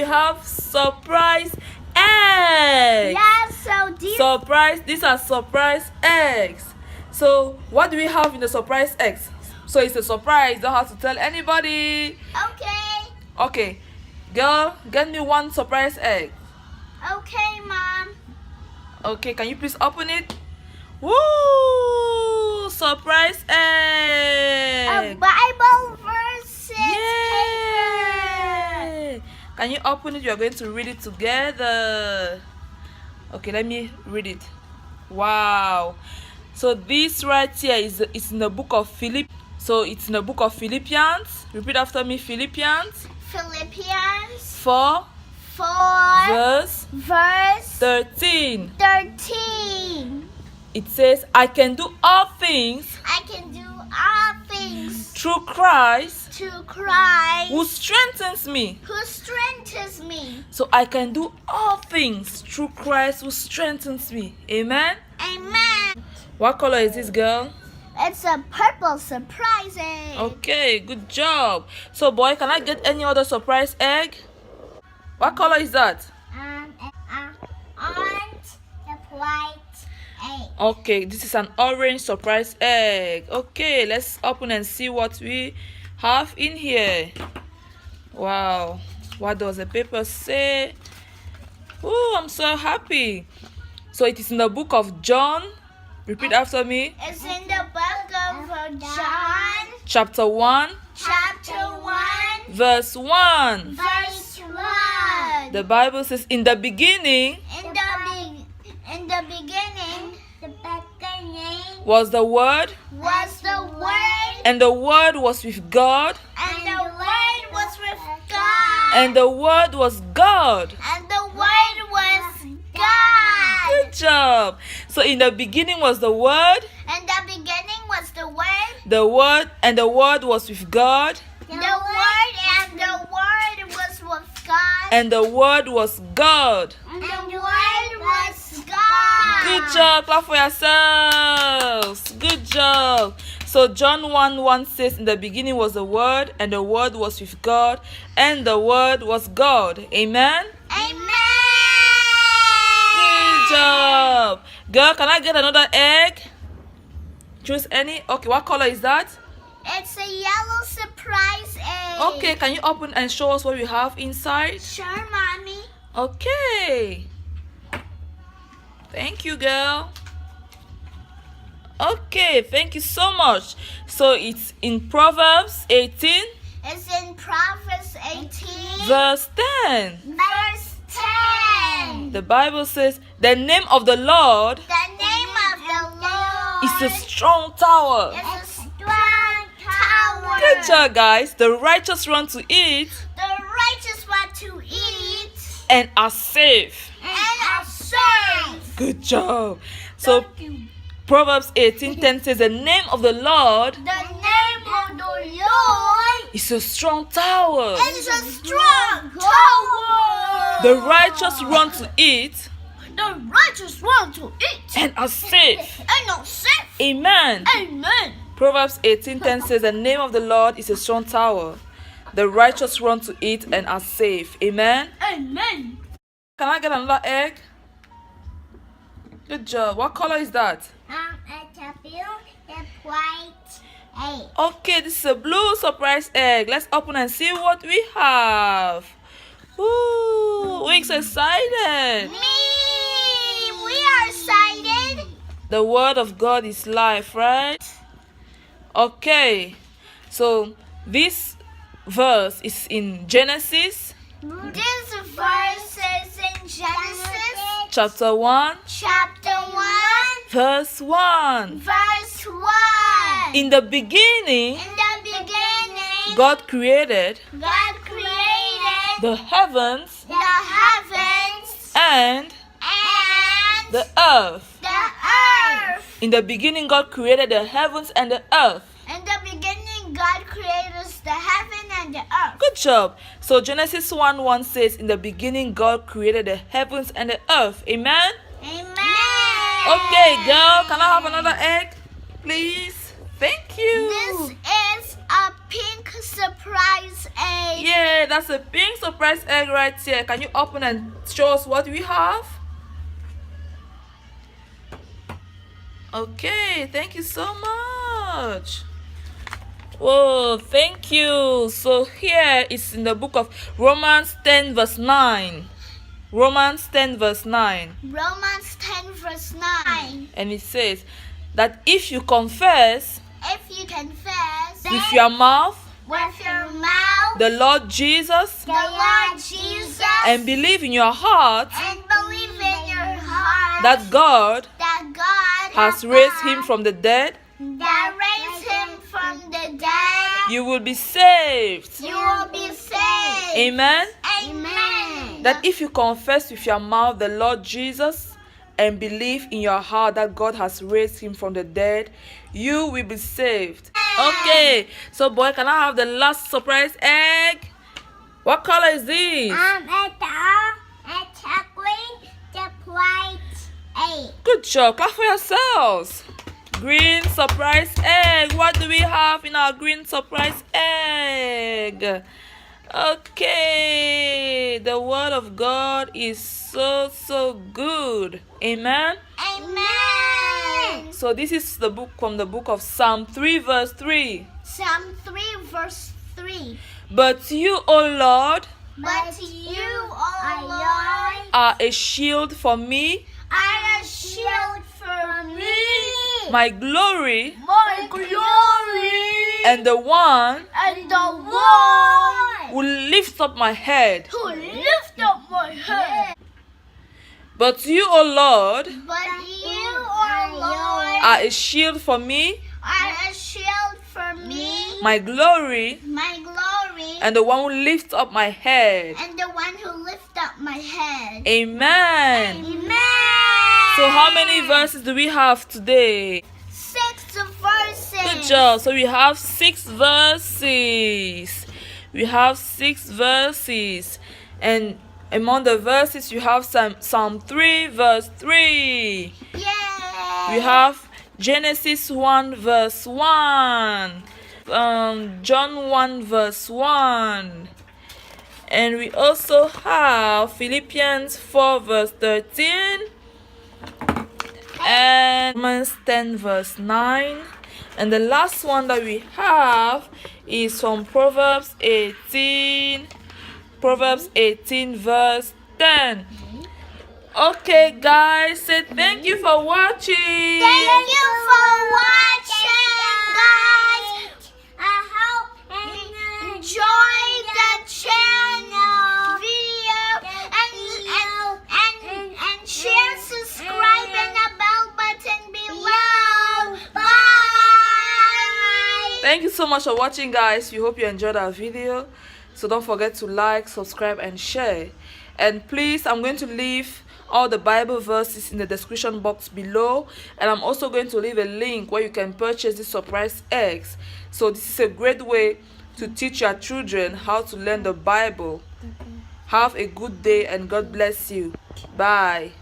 have surprise eggs. Yeah, so These are surprise eggs. So what do we have in the surprise eggs? So it's a surprise, don't have to tell anybody. Okay, girl, get me one surprise egg. Okay, Mom. Okay, can you please open it? Woo! Surprise egg! A Bible verses Yay! paper. Can you open it? You are going to read it together. Okay, let me read it. Wow! So this right here is in the book of Philippians. So it's in the book of Philippians. Repeat after me, Philippians. Philippians 4 verse 13. 13. It says, I can do all things I can do all things through Christ through Christ who strengthens me. who strengthens me. So I can do all things through Christ who strengthens me. Amen. Amen. What color is this, girl? It's a purple surprise egg. Okay, good job. So boy, can I get any other surprise egg? What color is that? Orange, the white egg. Okay, this is an orange surprise egg. Okay, let's open and see what we have in here. Wow, what does the paper say? Oh, I'm so happy. So it is in the book of John. Repeat after me. It's in the book of John, Chapter 1, chapter 1, verse 1. verse 1. The Bible says, in the beginning In the beginning was the Word, was the Word, and the Word was with God, and the Word was with God, and the Word was God. and the Word was God. Good job. So in the beginning was the Word, In the beginning was the Word, and the Word was with God, the Word and the Word was with God, and the Word was God. and the Word was God. Good job. Clap for yourselves. Good job. So John 1:1 says, in the beginning was the Word, and the Word was with God, and the Word was God. Amen. Amen. Good job. Girl, can I get another egg? Choose any. Okay, what color is that? It's a yellow surprise egg. Okay, can you open and show us what we have inside? Sure, Mommy. Okay. Thank you, girl. Okay, thank you so much. So it's in Proverbs 18, It's in Proverbs 18, verse 10. verse 10. The Bible says, the name of the Lord The name of the Lord is a strong tower. is a strong tower. Good job, guys. The righteous run to it The righteous want to eat and are safe. and are safe. Good job. So Proverbs 18:10 says, the name of the Lord The name of the Lord is a strong tower. is a strong tower. The righteous run to it The righteous want to eat and are safe. and are safe. Amen. Amen. Proverbs 18:10 says, the name of the Lord is a strong tower. The righteous run to it and are safe. Amen. Amen. Can I get another egg? Good job. What color is that? It's a blue and white egg. Okay, this is a blue surprise egg. Let's open and see what we have. Ooh, we're so excited. We are excited. The word of God is life, right? Okay, so this verse is in Genesis This verse is in Genesis chapter 1, chapter 1, verse 1. verse 1. In the beginning, In the beginning, God created God created the heavens the heavens and and the earth. the earth. In the beginning, God created the heavens and the earth. In the beginning, God created the heaven and the earth. Good job. So Genesis 1:1 says, in the beginning, God created the heavens and the earth. Amen? Amen. Okay, girl, can I have another egg, please? Thank you. This is a pink surprise egg. Yeah, that's a pink surprise egg right here. Can you open and show us what we have? Okay, thank you so much. Whoa, thank you. So here is in the book of Romans 10 verse 9. Romans 10 verse 9. Romans 10 verse 9. And it says that if you confess with your mouth the Lord Jesus and believe in your heart that God has raised him from the dead, you will be saved. Amen. That if you confess with your mouth the Lord Jesus and believe in your heart that God has raised him from the dead, you will be saved. Okay, so boy, can I have the last surprise egg? What color is this? Good job. Clap for yourselves. Green surprise egg. What do we have in our green surprise egg? Okay, the word of God is so good. Amen. So this is the book from the book of Psalm 3 verse 3. Psalm 3 verse 3. But you, O Lord, But you, O Lord, are a shield for me, are a shield for me, my glory, glory, and the one and the one who lifts up my head. who lift up my head. But you, O Lord, But you, O Lord, are a shield for me, are a shield for me, my glory, my glory, and the one who lifts up my head. and the one who lifts up my head. Amen. Amen. So how many verses do we have today? 6 verses. Good job. So we have 6 verses. We have 6 verses. And among the verses, you have Psalm 3 verse 3. Yay. We have Genesis 1 verse 1. John 1 verse 1. And we also have Philippians 4 verse 13. And Romans 10 verse 9. And the last one that we have is from Proverbs 18. Proverbs 18 verse 10. Okay guys, say thank you for watching. Thank you for watching, guys. I hope you enjoyed the channel video and share, subscribe, and the bell button below. Bye. Thank you so much for watching guys. We hope you enjoyed our video. So don't forget to like, subscribe, and share. And please, I'm going to leave all the Bible verses in the description box below, and I'm also going to leave a link where you can purchase these surprise eggs. So this is a great way to teach your children how to learn the Bible. Have a good day and God bless you. Bye.